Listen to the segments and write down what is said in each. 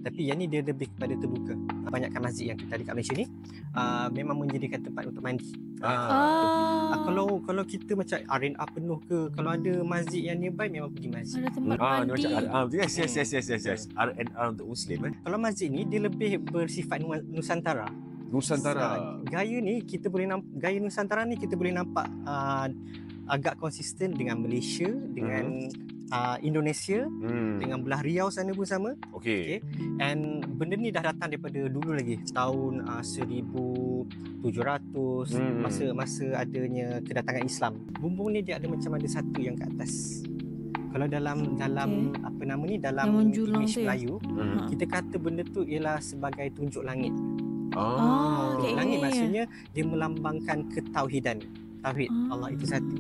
Tapi yang ni dia lebih kepada terbuka. Banyakkan masjid yang kita ada kat Malaysia ni memang menjadikan tempat untuk mandi. Kalau kita macam R&R penuh ke, kalau ada masjid yang nearby memang pergi masjid. Ada tempat mandi. Yes. R&R untuk Muslim. Kalau masjid ni dia lebih bersifat Nusantara. Gaya ni kita boleh gaya Nusantara ni kita boleh nampak agak konsisten dengan Malaysia, dengan Indonesia, dengan belah Riau sana pun sama. Okay. And benda ni dah datang daripada dulu lagi, tahun 1700 masa adanya kedatangan Islam. Bumbung ni dia ada macam ada satu yang kat atas. Kalau dalam apa nama ni, dalam image Melayu, kita kata benda tu ialah sebagai tunjuk langit. Langit maksudnya dia melambangkan ketauhidan. Tauhid Allah itu satu.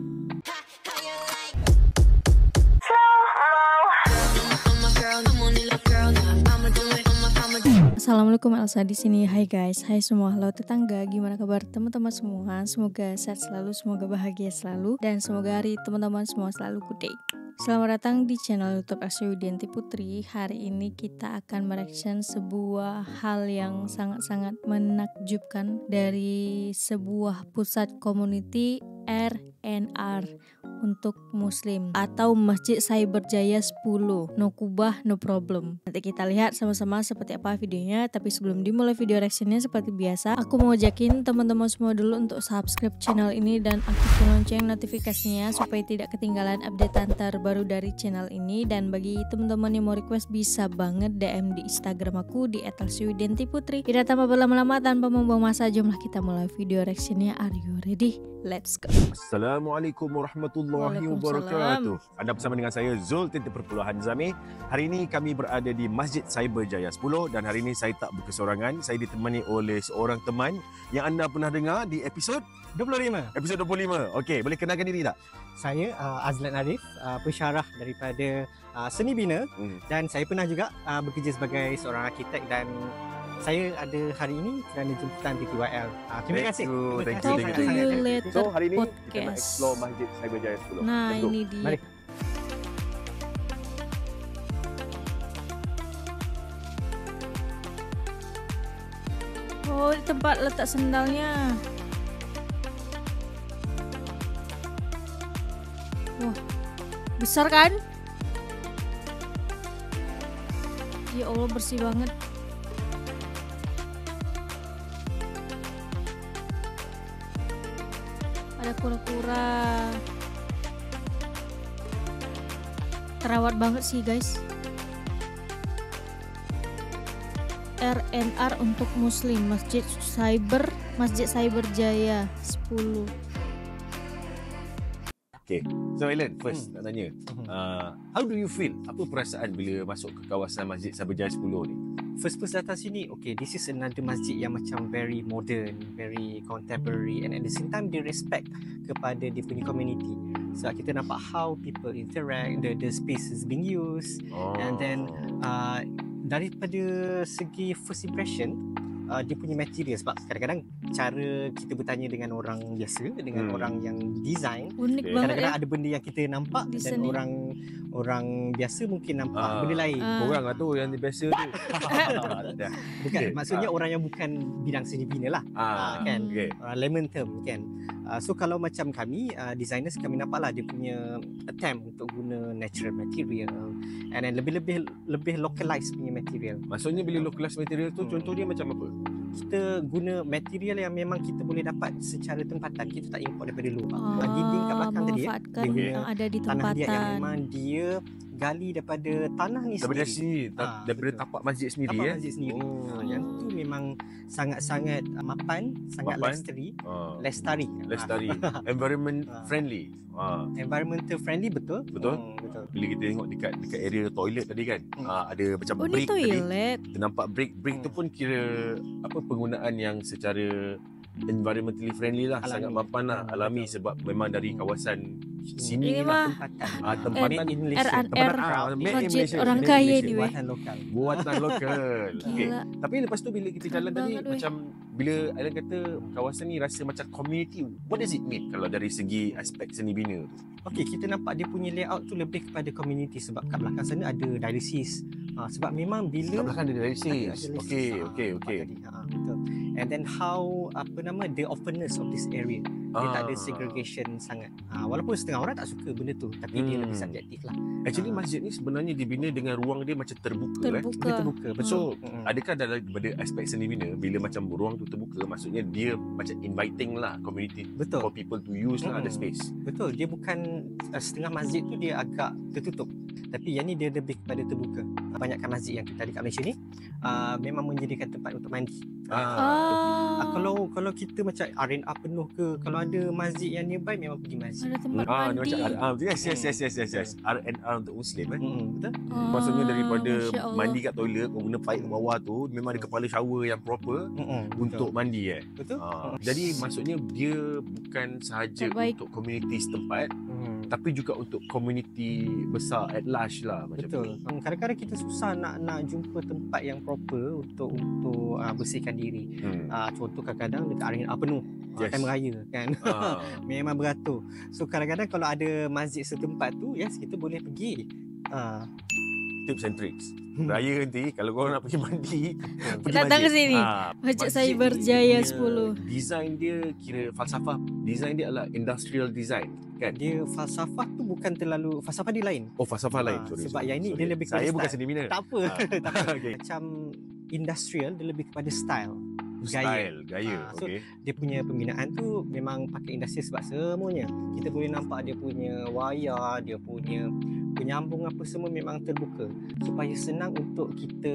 Assalamualaikum, Elsa di sini. Hai guys, hai semua, halo tetangga, gimana kabar teman-teman semua? Semoga sehat selalu, semoga bahagia selalu, dan semoga hari teman-teman semua selalu good day. Selamat datang di channel YouTube Elsa Widianti Putri. Hari ini kita akan mereaction sebuah hal yang sangat-sangat menakjubkan dari sebuah pusat community R&R untuk Muslim atau Masjid Cyberjaya 10. No kubah, no problem. Nanti kita lihat sama-sama seperti apa videonya. Tapi sebelum dimulai video reactionnya, seperti biasa, aku mau ajakin teman-teman semua dulu untuk subscribe channel ini dan aktifkan lonceng notifikasinya supaya tidak ketinggalan updatean terbaru dari channel ini. Dan bagi teman-teman yang mau request, bisa banget DM di Instagram aku di @elsiwidiantiputri. Tidak tanpa berlama-lama, tanpa membuang masa, jomlah kita mulai video reactionnya. Are you ready? Let's go. Assalamualaikum warahmatullahi wabarakatuh. Anda bersama dengan saya Zul Tinta-Perpuluhan Zami. Hari ini kami berada di Masjid Cyberjaya 10 dan hari ini saya tak berkesorangan. Saya ditemani oleh seorang teman yang anda pernah dengar di episod 25. Episod 25. Okey, boleh kenalkan diri tak? Saya Azlan Arif, pensyarah daripada Seni Bina, dan saya pernah juga bekerja sebagai seorang arkitek, dan saya ada hari ini kerana jemputan TTYL. Terima kasih. Thank you. So hari ini podcast. kita nak explore Masjid Cyberjaya 10. Nah, ini dia. Mari. Oh, tempat letak sendalnya. Wah, besar kan? Ya Allah, bersih banget. Ada kura-kura. Terawat banget sih guys. R&R untuk Muslim, Masjid Cyberjaya 10. Okay, so Ellen, first nak tanya, how do you feel? Apa perasaan bila masuk ke kawasan Masjid Cyberjaya 10 ni? First datang sini, okay, this is another masjid yang macam very modern, very contemporary, and at the same time dia respect kepada dia punya community. So kita nampak how people interact, the space is being used, and then daripada segi first impression, dia punya material, sebab kadang-kadang cara kita bertanya dengan orang biasa, dengan orang yang design, unik banget kadang-kadang ya. ada benda yang kita nampak Di dan sini. orang biasa mungkin nampak benda lain. Korang lah tu yang biasa tu. Bukan, maksudnya orang yang bukan bidang seni bina lah, kan, layman term kan. So kalau macam kami designers, kami nampaklah dia punya attempt untuk guna natural material, and then lebih localized punya material. Maksudnya bila localized material tu, contoh dia macam apa? Kita guna material yang memang kita boleh dapat secara tempatan. Kita tak import daripada luar. Dinding kat belakang tadi, memanfaatkan dia guna yang ada di tanah dia yang tempatan. memang dia gali daripada tanah ni Daripada sendiri. sini, daripada betul. tapak masjid sendiri. Tapak masjid sendiri. Yang tu memang sangat-sangat mapan, sangat lestari. Environment friendly. Environmental friendly, betul. Betul. Betul. Bila kita tengok dekat area toilet tadi kan, ada macam Oh, ni brick tadi. toilet. Kita nampak brick tu pun kira apa, penggunaan yang secara environmentally friendly lah, Alami. sangat mapan lah, alami, sebab memang dari kawasan sini Ini lah mah tempatan Made in Malaysia. R&R made in Masjid Malaysia. orang Made in kaya Malaysia. ni weh. Buatan lokal. Buatan lokal. Okay. Gila. Tapi lepas tu bila kita jalan Keren tadi, banget, weh. macam bila Alan kata kawasan ni rasa macam community, what does it mean kalau dari segi aspek seni bina tu? Okey, kita nampak dia punya layout tu lebih kepada community, sebab kat belakang sana ada dialysis, Sebab memang bila Kat belakang ada dialisis. Okey. Betul. And then how the openness of this area. Dia tak ada segregation sangat. Walaupun setengah orang tak suka benda tu, tapi dia lebih subjektif lah. Actually masjid ni sebenarnya dibina dengan ruang dia macam terbuka. Dia terbuka. So adakah daripada aspek seni bina, bila macam ruang tu terbuka, maksudnya dia macam inviting lah community, betul, for people to use lah, ada space. Betul. Dia bukan setengah masjid tu dia agak tertutup, tapi yang ni dia lebih kepada terbuka. Banyakkan masjid yang kita ada kat Malaysia ni memang menjadikan tempat untuk mandi. Kalau kita macam R&R penuh ke, kalau ada masjid yang nearby memang pergi masjid. Ada tempat mandi. Yes. R&R untuk Muslim betul. Maksudnya daripada mandi kat toilet, kau guna pipe kat bawah tu, memang ada kepala shower yang proper untuk mandi. Betul. Jadi maksudnya dia bukan sahaja untuk komuniti setempat, tapi juga untuk komuniti besar at large lah. Betul. Kadang-kadang kita susah nak jumpa tempat yang proper untuk bersihkan diri. Contoh kadang-kadang dekat R&R penuh. Time raya kan. Memang beratur. So kadang-kadang kalau ada masjid setempat tu, yes, kita boleh pergi. Tips and tricks. Raya nanti kalau korang nak pergi mandi, pergi datang ke sini. Masjid Cyber Jaya 10. Design dia kira falsafah. Design dia adalah industrial design, kan? Dia falsafah tu bukan terlalu, falsafah dia lain. Oh, falsafah lain. Sebab yang ni dia lebih kepada saya style. bukan seni bina. Tak apa. Tak apa. Okay. Macam industrial dia lebih kepada style. Gaya. So dia punya pembinaan tu memang pakai industri sebab semuanya. Kita boleh nampak dia punya wayar, dia punya penyambung apa semua memang terbuka supaya senang untuk kita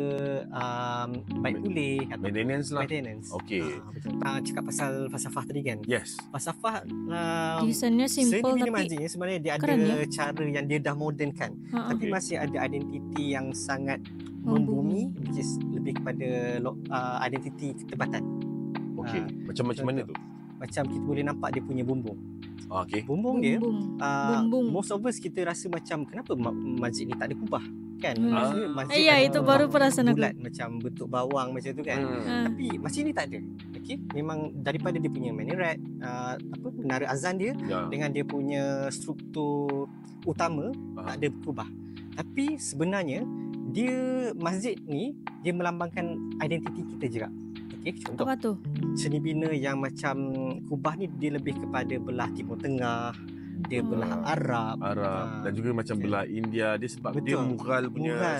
baik pulih atau maintenance lah. Okey. Betul. Cakap pasal falsafah tadi kan. Yes. Falsafah desainnya simple tapi masjidnya sebenarnya dia ada cara yang dia dah modern kan. Tapi masih ada identiti yang sangat membumi, which is lebih kepada identiti ketempatan. Okey. Macam mana tu? Macam kita boleh nampak dia punya bumbung. Okey. Bumbung dia, most of us kita rasa macam kenapa masjid ni tak ada kubah kan? Masjid itu baru perasan aku. Bulat macam bentuk bawang macam tu kan. Tapi masjid ni tak ada. Okey, memang daripada dia punya minaret, menara azan dia dengan dia punya struktur utama tak ada kubah. Tapi sebenarnya masjid ni dia melambangkan identiti kita juga. Okey, contoh apa tu? Seni bina yang macam kubah ni dia lebih kepada belah Timur Tengah, dia belah Arab dan juga macam belah India. Dia sebab dia mural punya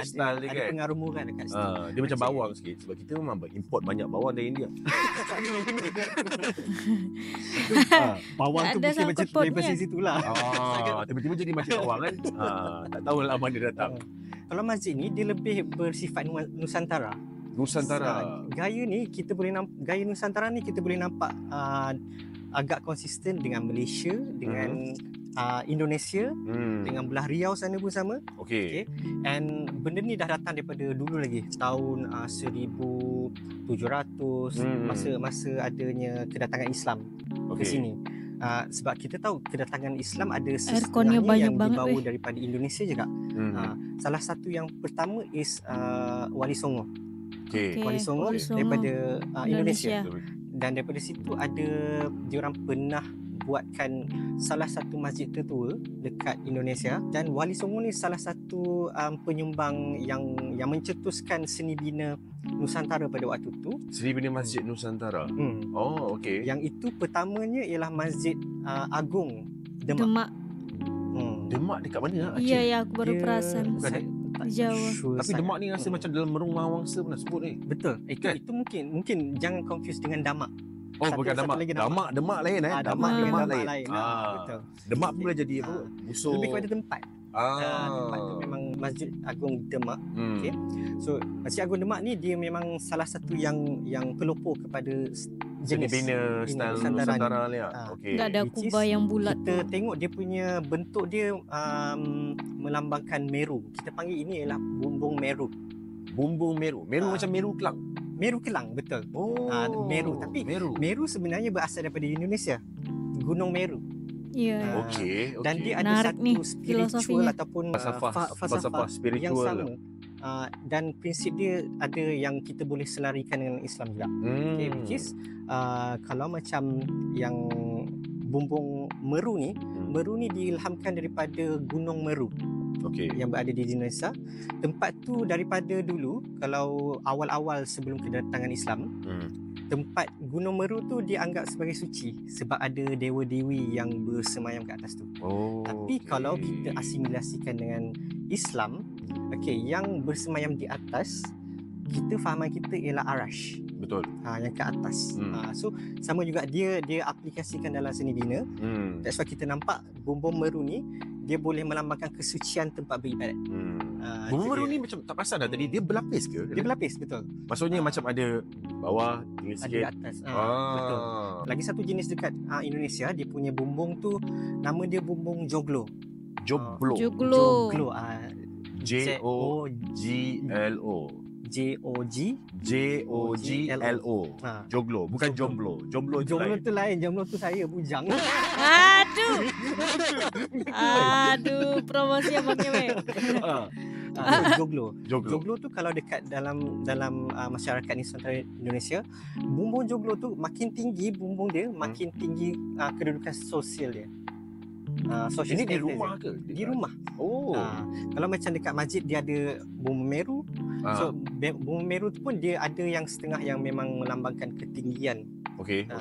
style dia kan. Ada pengaruh mural dekat situ. Dia macam bawang sikit sebab kita memang import banyak bawang dari India. Bawang tu mungkin macam dari situ lah. Tiba-tiba jadi macam bawang kan. Tak tahulah mana dia datang. Kalau masjid ni dia lebih bersifat Nusantara. Gaya ni kita boleh gaya Nusantara ni kita boleh nampak agak konsisten dengan Malaysia, dengan Indonesia, dengan belah Riau sana pun sama. Okay. And benda ni dah datang daripada dulu lagi, tahun 1700 masa adanya kedatangan Islam ke sini. Sebab kita tahu kedatangan Islam ada setengahnya yang dibawa daripada Indonesia juga. Salah satu yang pertama is Wali Songo. Wali Songo daripada Indonesia. Dan daripada situ ada diorang pernah buatkan salah satu masjid tertua dekat Indonesia, dan Wali Songo ni salah satu penyumbang yang mencetuskan seni bina Nusantara pada waktu tu. Seni bina Masjid Nusantara. Oh, okey. Yang itu pertamanya ialah Masjid Agung Demak. Demak dekat mana? Ya, aku baru perasan. Jawa. Tapi Demak ni rasa macam dalam Merung Mahawangsa pernah sebut ni. Betul. Itu mungkin jangan confuse dengan Damak. Oh, bukan Damak. Demak lain Demak lain. Betul. Demak pun boleh jadi apa? Musuh. Lebih kepada tempat. Tempat tu memang Masjid Agung Demak. Okay. So Masjid Agung Demak ni dia memang salah satu yang pelopor kepada jenis bina style Nusantara ni. Okay. Tak ada kubah yang bulat. Kita tengok dia punya bentuk dia melambangkan Meru. Kita panggil ini ialah bumbung Meru. Bumbung Meru. Macam Meru Kelang. Meru Kelang, betul. Meru. Tapi Meru sebenarnya berasal daripada Indonesia. Gunung Meru. Ya. Okey. Dan dia ada satu spiritual ataupun falsafah spiritual yang sama. Dan prinsip dia ada yang kita boleh selarikan dengan Islam juga. Okay, which is kalau macam yang bumbung Meru ni, Meru ni diilhamkan daripada Gunung Meru. Okey. yang berada di Indonesia. Tempat tu daripada dulu, kalau awal-awal sebelum kedatangan Islam, tempat Gunung Meru tu dianggap sebagai suci sebab ada dewa-dewi yang bersemayam kat atas tu. Tapi kalau kita asimilasikan dengan Islam, yang bersemayam di atas, kita fahaman kita ialah Arash. Betul. Yang ke atas. So sama juga dia aplikasikan dalam seni bina. That's why kita nampak bumbung Meru ni dia boleh melambangkan kesucian tempat beribadat. Bumbung Meru ni macam tak perasan dah tadi, dia berlapis ke? Dia berlapis, betul. Maksudnya macam ada bawah, tinggi sikit. Ada atas. Betul. Lagi satu jenis dekat Indonesia, dia punya bumbung tu nama dia bumbung joglo. Joglo. Joglo. J-O-G-L-O. J-O-G-L-O. Joglo, bukan jomblo. Jomblo tu lain. Jomblo tu saya, bujang. Aduh, promosi apa kewe? Joglo tu kalau dekat dalam masyarakat Nusantara Indonesia, bumbung joglo tu makin tinggi bumbung dia, makin tinggi kedudukan sosial dia. Ini di rumah ke? Di rumah. Kalau macam dekat masjid dia ada bumbung Meru. So bumbung Meru tu pun dia ada yang setengah yang memang melambangkan ketinggian. Okey.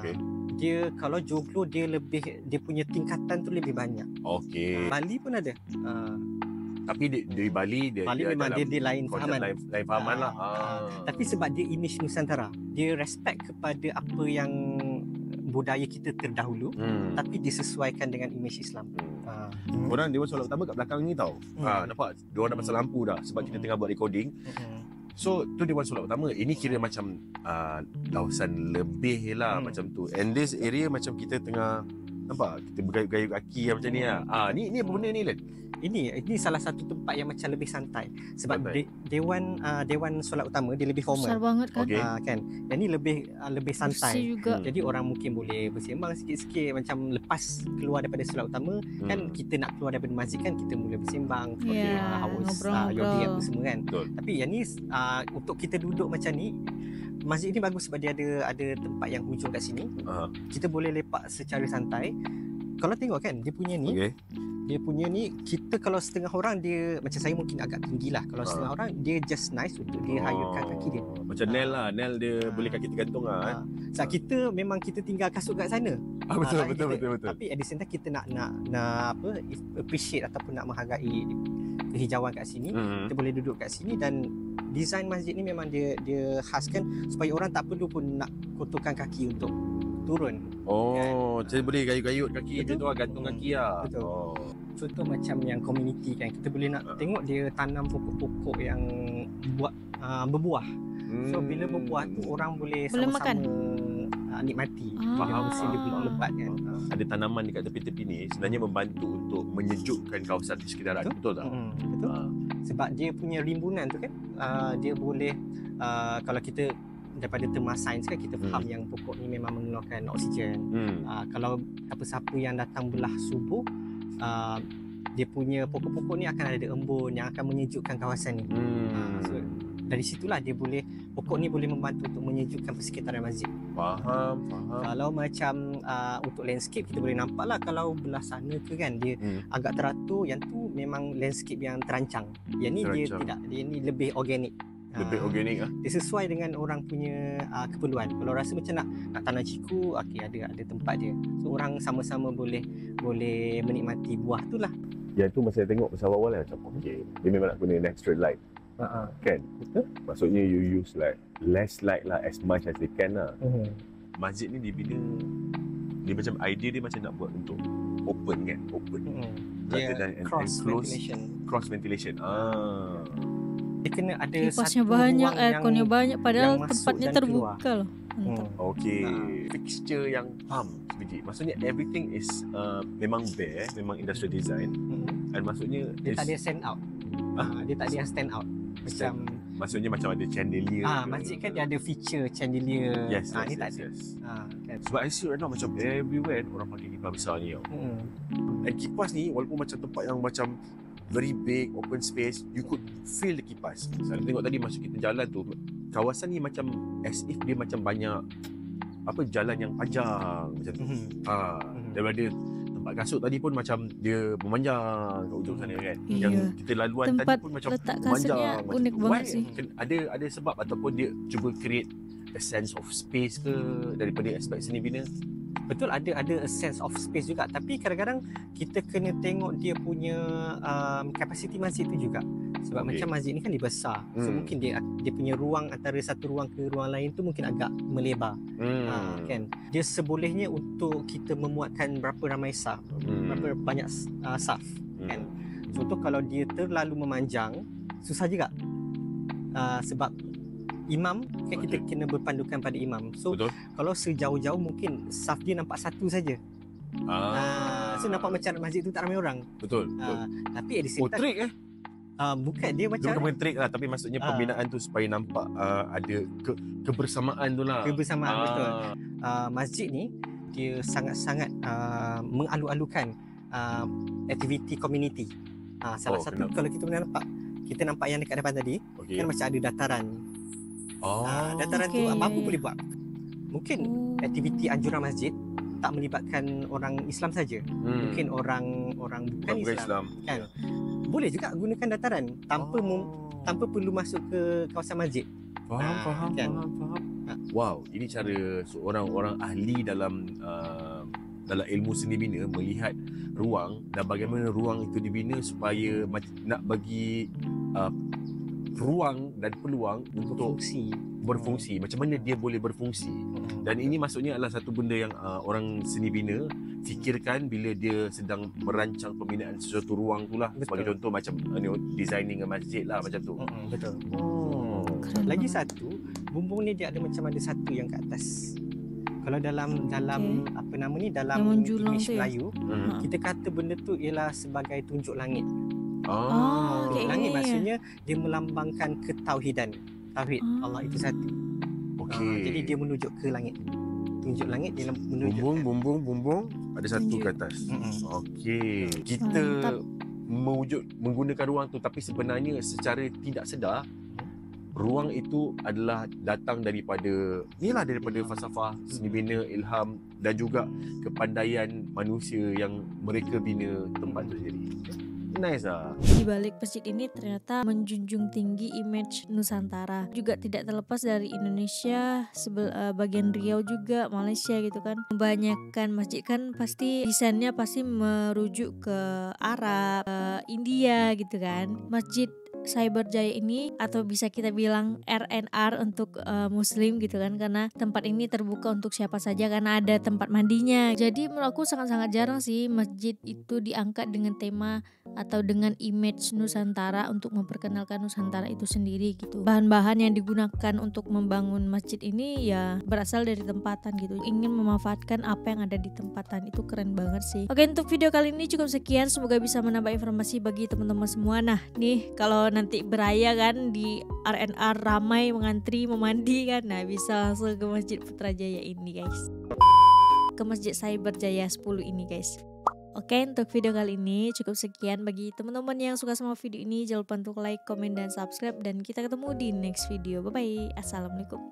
Dia kalau joglo dia punya tingkatan tu lebih banyak. Okey. Bali pun ada. Tapi di Bali memang dia lain fahaman. Lain fahaman lah. Tapi sebab dia image Nusantara, dia respect kepada apa yang budaya kita terdahulu, tapi disesuaikan dengan image Islam. Orang Dewan Solat Utama kat belakang ni tau. Nampak? Diorang dah pasal lampu dah sebab kita tengah buat recording. So tu Dewan Solat Utama. Ini kira macam kawasan lebih lah macam tu. And this area macam kita tengah nampak kita bergayut-gayut kaki macam ni lah. Ni apa benda ni Len? Ini salah satu tempat yang macam lebih santai sebab Dewan Solat Utama dia lebih formal. Besar banget kan? Kan. Yang ni lebih santai. Bersih juga. Jadi orang mungkin boleh bersembang sikit-sikit macam lepas keluar daripada solat utama kan kita nak keluar daripada masjid kan kita boleh bersembang, haus, yogi apa semua kan. Betul. Tapi yang ni untuk kita duduk macam ni, masjid ni bagus sebab dia ada tempat yang hujung kat sini. Kita boleh lepak secara santai. Kalau tengok kan dia punya ni, kita kalau setengah orang dia macam saya mungkin agak tinggi lah. Kalau setengah orang dia just nice untuk dia hayutkan kaki dia. Macam nail lah, nail dia boleh kaki tergantung lah. Sebab kita memang kita tinggal kasut kat sana. Betul. Tapi at the same time kita nak appreciate ataupun nak menghargai kehijauan kat sini. Kita boleh duduk kat sini dan design masjid ni memang dia khaskan supaya orang tak perlu pun nak kotorkan kaki untuk turun. Jadi boleh gayut-gayut kaki macam tu lah, gantung kaki lah. Betul. Contoh macam yang community kan, kita boleh nak tengok dia tanam pokok-pokok yang buat berbuah. So bila berbuah tu orang boleh sama-sama nikmati. Bila musim dia belum lebat kan. Ada tanaman dekat tepi-tepi ni sebenarnya membantu untuk menyejukkan kawasan di sekitaran. Betul tak? Betul. Sebab dia punya rimbunan tu kan, dia boleh kalau kita daripada terma sains kan kita faham yang pokok ni memang mengeluarkan oksigen. Kalau siapa yang datang belah subuh, dia punya pokok-pokok ni akan ada embun yang akan menyejukkan kawasan ni. So dari situlah pokok ni boleh membantu untuk menyejukkan persekitaran masjid. Faham. Kalau macam untuk landscape kita boleh nampak lah kalau belah sana tu kan dia agak teratur, yang tu memang landscape yang terancang. Yang ni dia tidak, dia ni lebih organik. Lebih organik lah. Dia sesuai dengan orang punya keperluan. Kalau rasa macam nak tanam ciku, ada tempat dia. So orang sama-sama boleh menikmati buah tu lah. Yang tu masa saya tengok pasal awal macam dia memang nak guna natural light. Kan? Betul? Maksudnya you use like less light lah as much as they can lah. Masjid ni dibina, dia macam idea dia macam nak buat untuk open kan? Dia cross ventilation. Dia kena ada kipasnya satu banyak, ruang airconnya banyak padahal yang tempatnya terbuka loh. Okey. Fixture yang sebiji. Maksudnya everything is memang bare, memang industrial design. Dan maksudnya dia tak ada stand out. Dia tak ada yang stand out. Maksudnya macam ada chandelier. Masjid kan dia ada feature chandelier. Yes, ni tak ada. Kan. Sebab I see right now macam everywhere orang pakai kipas besar ni. Dan kipas ni walaupun macam tempat yang macam very big, open space, you could feel the kipas. Saya tengok tadi masa kita jalan tu, kawasan ni macam as if dia macam banyak jalan yang panjang macam tu. Daripada tempat kasut tadi pun macam dia memanjang kat ujung sana kan. Iya. Yang kita laluan Tempat tadi pun macam letak memanjang. kasutnya Macam unik tu. banget Why? sih. Ada sebab ataupun dia cuba create a sense of space ke daripada aspek seni bina? Betul, ada a sense of space juga, tapi kadang-kadang kita kena tengok dia punya kapasiti masjid tu juga. Sebab macam masjid ni kan dia besar. So mungkin dia punya ruang antara satu ruang ke ruang lain tu mungkin agak melebar. Kan. Dia sebolehnya untuk kita memuatkan berapa ramai saf, berapa banyak saf kan. Contoh kalau dia terlalu memanjang, susah juga. Sebab imam kan kita kena berpandukan pada imam. So Betul. kalau sejauh-jauh mungkin saf dia nampak satu saja. So nampak macam masjid tu tak ramai orang. Betul. Tapi at the same time Trik bukan dia macam bukan trik lah, tapi maksudnya pembinaan tu supaya nampak ada kebersamaan tu lah. kebersamaan. Betul. Masjid ni dia sangat-sangat mengalu-alukan aktiviti community. Salah satu kalau kita boleh nampak, kita nampak yang dekat depan tadi kan macam ada dataran. Dataran tu apa boleh buat. Mungkin aktiviti anjuran masjid tak melibatkan orang Islam saja. Mungkin orang bukan Islam kan. Boleh juga gunakan dataran tanpa perlu masuk ke kawasan masjid. Faham. Wow, ini cara seorang orang ahli dalam ilmu seni bina melihat ruang dan bagaimana ruang itu dibina supaya nak bagi ruang dan peluang untuk berfungsi. Macam mana dia boleh berfungsi. Dan ini maksudnya adalah satu benda yang orang seni bina fikirkan bila dia sedang merancang pembinaan sesuatu ruang tu lah. Sebagai contoh macam designing a masjid lah macam tu. Betul. Lagi satu, bumbung ni dia ada macam ada satu yang kat atas. Kalau dalam apa nama ni, dalam image Melayu, kita kata benda tu ialah sebagai tunjuk langit. Langit maksudnya dia melambangkan ketauhidan. Tauhid Allah itu satu. Jadi dia menunjuk ke langit. Tunjuk langit dia menunjuk bumbung ada satu ke atas. Okey. Kita menggunakan ruang tu, tapi sebenarnya secara tidak sedar ruang itu adalah datang daripada falsafah seni bina, ilham dan juga kepandaian manusia yang mereka bina tempat tu sendiri. Nice lah. Di balik masjid ini ternyata menjunjung tinggi image Nusantara. Juga tidak terlepas dari Indonesia, bagian Riau juga, Malaysia gitu kan. Kebanyakan masjid kan pasti desainnya pasti merujuk ke Arab, India gitu kan. Masjid Cyberjaya ini, atau bisa kita bilang RNR untuk Muslim gitu kan, karena tempat ini terbuka untuk siapa saja karena ada tempat mandinya. Jadi menurut aku sangat-sangat jarang sih masjid itu diangkat dengan tema atau dengan image Nusantara untuk memperkenalkan Nusantara itu sendiri gitu. Bahan-bahan yang digunakan untuk membangun masjid ini ya berasal dari tempatan gitu. Ingin memanfaatkan apa yang ada di tempatan, itu keren banget sih. Oke, untuk video kali ini cukup sekian. Semoga bisa menambah informasi bagi teman-teman semua. Nah nih, kalau nanti beraya kan di RNR ramai mengantri memandi kan, nah bisa langsung ke Masjid Putrajaya ini guys, ke Masjid Cyberjaya 10 ini guys. Oke, untuk video kali ini cukup sekian. Bagi teman-teman yang suka sama video ini, jangan lupa untuk like, komen, dan subscribe. Dan kita ketemu di next video. Bye bye. Assalamualaikum.